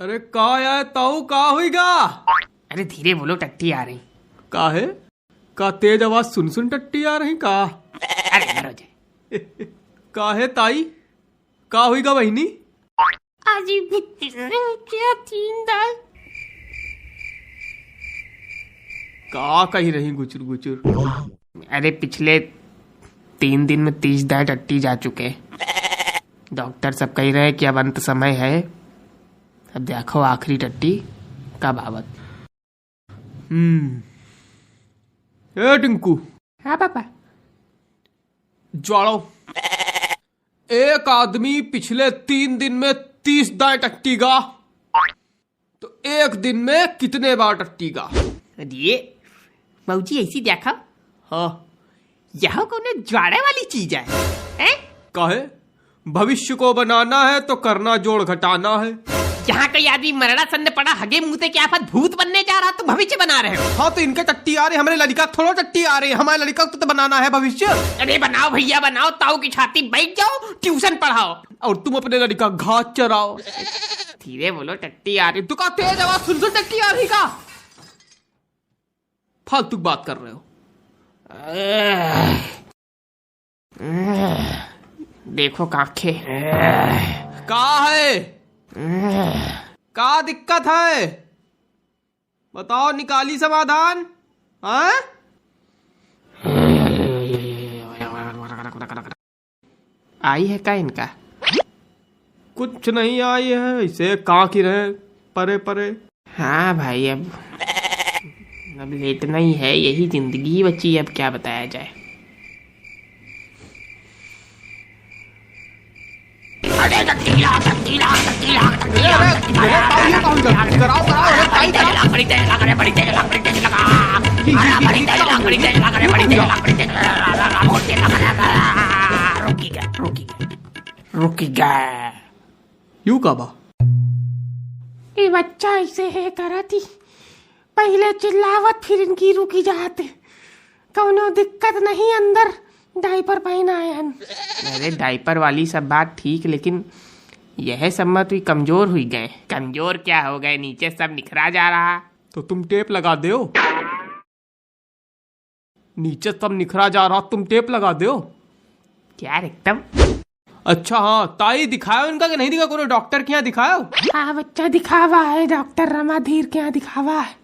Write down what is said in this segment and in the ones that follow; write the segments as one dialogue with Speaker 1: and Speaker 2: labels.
Speaker 1: अरे का यार ताऊ का हुईगा।
Speaker 2: अरे धीरे बोलो, टट्टी आ रही।
Speaker 1: का है का तेज आवाज सुन सुन टट्टी आ रही का।
Speaker 2: अरे यार हो जाए।
Speaker 1: का है ताई का हुईगा बहनी।
Speaker 2: आज क्या 3 दाल।
Speaker 1: का कही रही गुचुर गुचुर।
Speaker 2: अरे पिछले 3 दिन में 30 दाल टट्टी जा चुके। डॉक्टर सब कह रहे हैं कि अब अंत समय है, अब देखो आखिरी टट्टी कब आवत।
Speaker 1: ए टिंकू।
Speaker 2: हाँ पापा।
Speaker 1: ज्वाड़ो, एक आदमी पिछले 3 दिन में 30 दाएं टट्टीगा तो एक दिन में कितने बार टट्टीगा।
Speaker 2: अरे बाबूजी ऐसी देखा,
Speaker 1: हाँ
Speaker 2: यह कौन ज्वाड़े वाली चीज है, हैं?
Speaker 1: काहे भविष्य को बनाना है तो करना जोड़ घटाना है।
Speaker 2: यहाँ कोई आदमी मरड़ा सन्न पड़ा हगे मुंह से क्या आफत भूत बनने जा रहा, तो भविष्य बना रहे हो।
Speaker 1: हाँ तो इनके टट्टी आ रहे, हमारे लड़का थोड़ा टट्टी आ रहे, हमारे लड़का को तो बनाना है भविष्य।
Speaker 2: अरे बनाओ भैया बनाओ, ताऊ की छाती बैठ जाओ, ट्यूशन पढ़ाओ
Speaker 1: और तुम अपने लड़का घास चराओ।
Speaker 2: धीरे बोलो, टट्टी आ रही।
Speaker 1: तू का तेज आवाज सुन सुन टट्टी आ रही का। फालतू बात कर रहे हो।
Speaker 2: देखो काखे
Speaker 1: का है का दिक्कत है बताओ, निकाली समाधान। हाँ
Speaker 2: आई है का इनका।
Speaker 1: कुछ नहीं आई है, इसे का की रहे परे परे।
Speaker 2: हाँ भाई, अब लेटना ही है, यही जिंदगी बची, अब क्या बताया जाए। रुकेगा
Speaker 1: यू का बा।
Speaker 2: ये बच्चा ऐसे है करा थी, पहले चिल्लावत फिर इनकी रुकी जाते। कौनो दिक्कत नहीं, अंदर डायपर पहना है। अरे डायपर वाली सब बात ठीक, लेकिन यह सब में तो कमजोर हुई गए। कमजोर क्या हो गए, नीचे सब निखरा जा रहा।
Speaker 1: तो तुम टेप लगा दो, नीचे सब निखरा जा रहा, तुम टेप लगा दो
Speaker 2: क्या एकदम।
Speaker 1: अच्छा हाँ ताई दिखाओ इनका कि नहीं दिखा, कोनो डॉक्टर के यहाँ दिखाओ।
Speaker 2: हाँ बच्चा दिखावा है, डॉक्टर रमाधीर के यहाँ दिखावा है।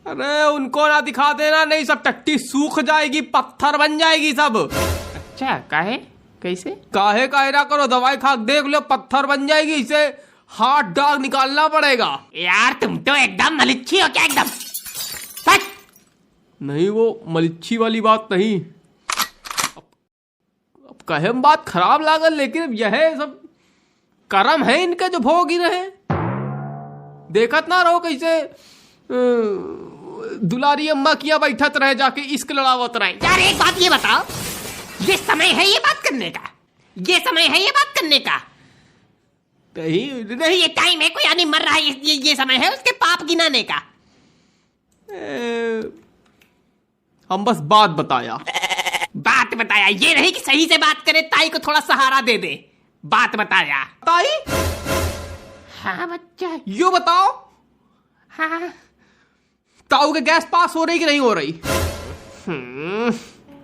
Speaker 1: अरे उनको ना दिखा देना, नहीं सब टट्टी सूख जाएगी, पत्थर बन जाएगी सब।
Speaker 2: अच्छा काहे कैसे।
Speaker 1: काहे काहे ना करो, दवाई खा देख लो, पत्थर बन जाएगी, इसे हाथ डाक निकालना पड़ेगा।
Speaker 2: यार तुम तो एकदम मलिच्छी हो क्या एकदम।
Speaker 1: नहीं वो मलिच्छी वाली बात नहीं, अब कहे बात खराब लागल, लेकिन यह सब कर्म है इनके जो भोग ही रहे। देखत ना रहो कैसे दुलारी अम्मा किया बैठत रहे, जाके इश्क लड़ावत रहे।
Speaker 2: यार एक बात ये बताओ, ये समय है ये बात करने का, ये समय है ये बात करने का। नहीं ये टाइम है, कोई आदमी मर रहा है, ये समय है उसके पाप गिनाने का।
Speaker 1: हम बस बात बताया।
Speaker 2: बात बताया, ये नहीं कि सही से बात करे, ताई को थोड़ा सहारा दे दे। बात बताया
Speaker 1: ताई।
Speaker 2: हाँ बच्चा।
Speaker 1: यू बताओ,
Speaker 2: हाँ
Speaker 1: ताऊ के गैस पास हो रही कि नहीं हो रही।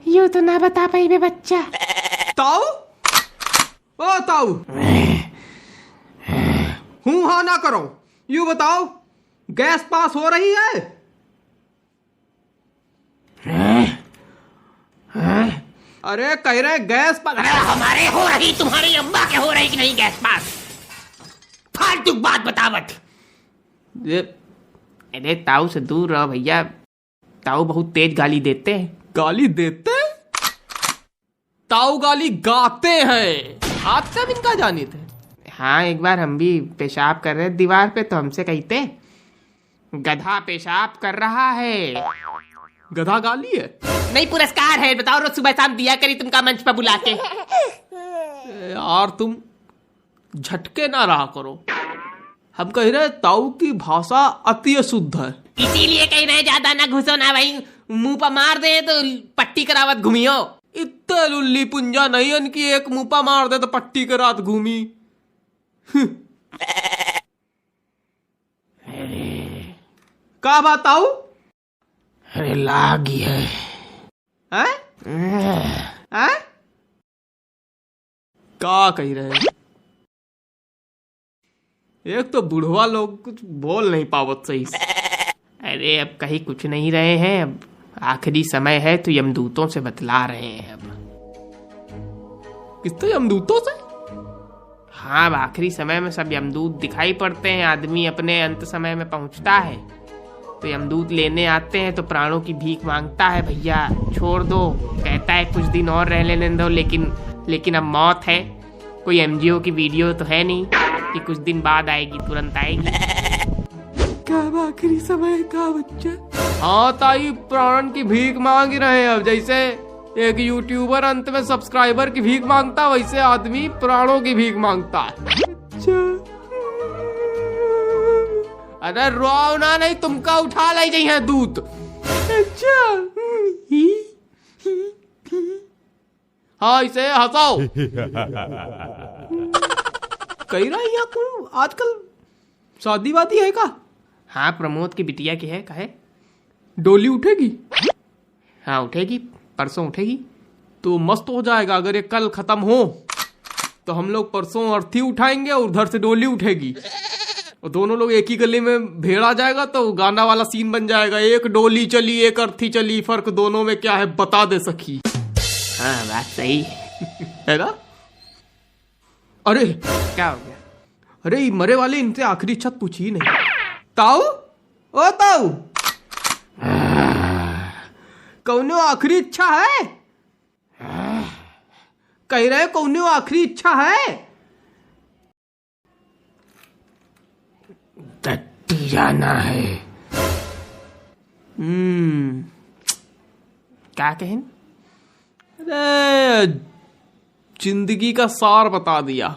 Speaker 2: यू तो ना बता पाई बे बच्चा।
Speaker 1: ताऊ ओ ताऊ, हूं हाँ ना करो, यू बताओ गैस पास हो रही है। अरे कह रहे गैस पास।
Speaker 2: हमारे हो रही, तुम्हारी अम्मा के हो रही कि नहीं गैस पास। फालतू बात बतावत। अरे ताऊ से दूर रहो भैया, ताऊ बहुत तेज गाली देते हैं।
Speaker 1: गाली देते? ताऊ गाली गाते हैं, आप सब इनका जानी थे।
Speaker 2: हाँ एक बार हम भी पेशाब कर रहे दीवार पे, तो हमसे कहते गधा पेशाब कर रहा है।
Speaker 1: गधा गाली है?
Speaker 2: नहीं पुरस्कार है, बताओ रोज सुबह शाम दिया करी तुमका मंच पर बुला के।
Speaker 1: यार तुम झटके ना रहा करो, हम कह रहे ताऊ की भाषा अति शुद्ध है।
Speaker 2: इसीलिए कह रहे ज्यादा ना घुसो ना भाई, मुंह पर मार दे तो पट्टी करावत घूमियो।
Speaker 1: इतने लुल्ली पुंजा नहीं इनकी, एक मुंह पर मार दे तो पट्टी के रात घूमी। का बात आऊ?
Speaker 2: अरे लागी है।
Speaker 1: हैं? हैं? का कही रहे? एक तो बुढ़वा लोग कुछ बोल नहीं पावत सही से।
Speaker 2: अरे अब कहीं कुछ नहीं रहे हैं, अब आखिरी समय है तो यमदूतों से बतला रहे हैं। अब
Speaker 1: किससे? यमदूतों से?
Speaker 2: हाँ, अब आखिरी समय में सब यमदूत दिखाई पड़ते हैं। आदमी अपने अंत समय में पहुंचता है तो यमदूत लेने आते हैं, तो प्राणों की भीख मांगता है, भैया छोड़ दो। कहता है कुछ दिन और रह लेने दो, लेकिन अब मौत है। कोई एमजीओ की वीडियो तो है नहीं कि कुछ दिन बाद आएगी, तुरंत आएगी।
Speaker 1: क्या आखिरी समय का बच्चा? हाँ ताई, प्राण की भीख मांग रहे हैं। अब जैसे एक यूट्यूबर अंत में सब्सक्राइबर की भीख मांगता, वैसे आदमी प्राणों की भीख मांगता है। अच्छा, अरे रो ना, नहीं तुमका उठा ले जाइए दूत। अच्छा, हाँ इसे हंसाओ। कही रहा है कौन आजकल शादी वादी है का?
Speaker 2: हाँ, प्रमोद की बिटिया की है। कहे
Speaker 1: डोली उठेगी?
Speaker 2: हाँ उठेगी, परसों उठेगी।
Speaker 1: तो मस्त हो जाएगा। अगर ये कल खत्म हो तो हम लोग परसों अर्थी उठाएंगे और उधर से डोली उठेगी, और दोनों लोग एक ही गली में भेड़ा जाएगा, तो गाना वाला सीन बन जाएगा। एक डोली चली एक अर्थी चली, फर्क दोनों में क्या है बता दे सखी।
Speaker 2: हाँ बात सही
Speaker 1: है ना? अरे
Speaker 2: क्या हो गया?
Speaker 1: अरे मरे वाले इनसे आखिरी इच्छा पूछी ही नहीं। ताऊ, ओ ताऊ, कौनो आखिरी इच्छा है? कह रहे कौनो आखिरी इच्छा है?
Speaker 2: टट्टी जाना है। क्या कहें?
Speaker 1: अरे जिंदगी का सार बता दिया।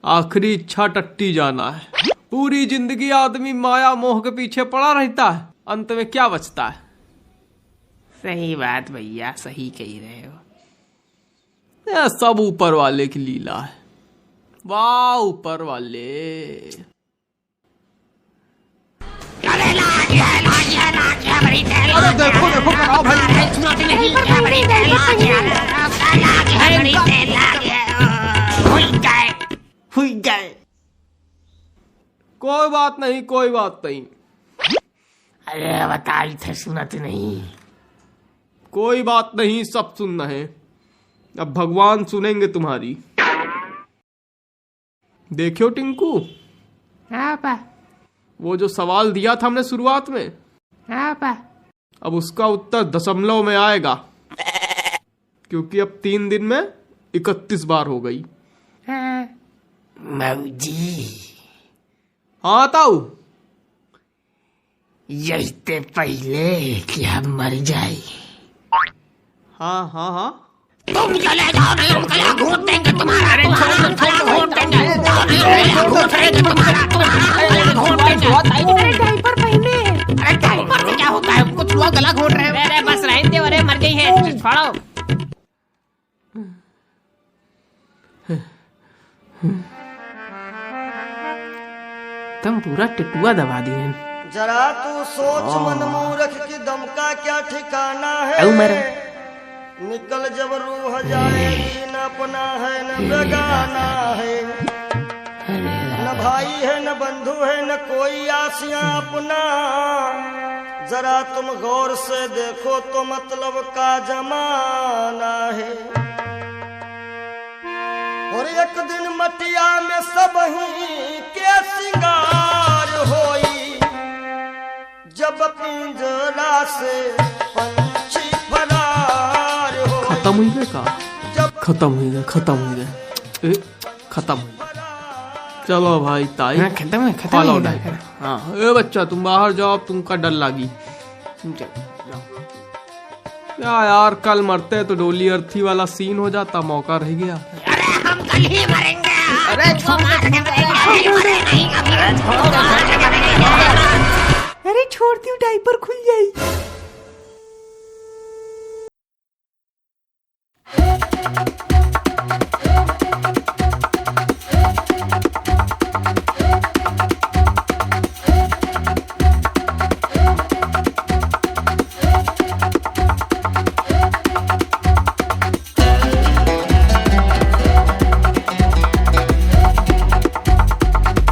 Speaker 1: आखिरी इच्छा टट्टी जाना है। पूरी जिंदगी आदमी माया मोह के पीछे पड़ा रहता है, अंत में क्या बचता है?
Speaker 2: सही बात भैया, सही कह रहे हो।
Speaker 1: यह सब ऊपर वाले की लीला है। वाह ऊपर वाले। अरे देखो देखो कराओ भाई। हुई गए। कोई बात नहीं, कोई बात नहीं।
Speaker 2: अरे बताई थे, सुनत नहीं।
Speaker 1: कोई बात नहीं, सब सुनना है। अब भगवान सुनेंगे तुम्हारी। देखियो टिंकू,
Speaker 2: हाँ पा।
Speaker 1: वो जो सवाल दिया था हमने शुरुआत में,
Speaker 2: हाँ पा।
Speaker 1: अब उसका उत्तर दशमलव में आएगा, क्योंकि अब 3 दिन में 31 बार हो गई।
Speaker 2: हाँ मौजी।
Speaker 1: हाँ ताऊ,
Speaker 2: यही ते पहले कि हम मर जाए।
Speaker 1: हाँ हाँ हाँ,
Speaker 2: तुम चले जाओ, नहीं हम कल घूट देंगे तुम्हारा। अरे घूट देंगे, डायपर पहने। अरे डायपर से क्या होता है? कुछ हुआ, गला घोट रहे हैं। अरे बस रहने दे, अरे मर गई है, छोड़ो। तुम पूरा टिटुआ दबा दिए।
Speaker 3: जरा तू सोच मन मूर्ख की दम का क्या ठिकाना है। निकल जब रूह जाएगी, न अपना है न बेगाना है, न भाई है न बंधु है न कोई आसियां अपना। जरा तुम गौर से देखो तो मतलब का जमाना है। और एक दिन मटिया में सब ही के सिंगार होई, जब पिंजरा से पंछी फरार हो।
Speaker 1: खत्म हुई गए का? खत्म हुई गए, खत्म हुई गए, खत्म हुई। चलो भाई ताई,
Speaker 2: खत्म है, खत्म है।
Speaker 1: हाँ ए बच्चा तुम बाहर जाओ, तुमका डर लगी। क्या यार, कल मरते तो डोली अर्थी वाला सीन हो जाता, मौका रह गया।
Speaker 2: अरे हम कल ही मरेंगे। अरे छोड़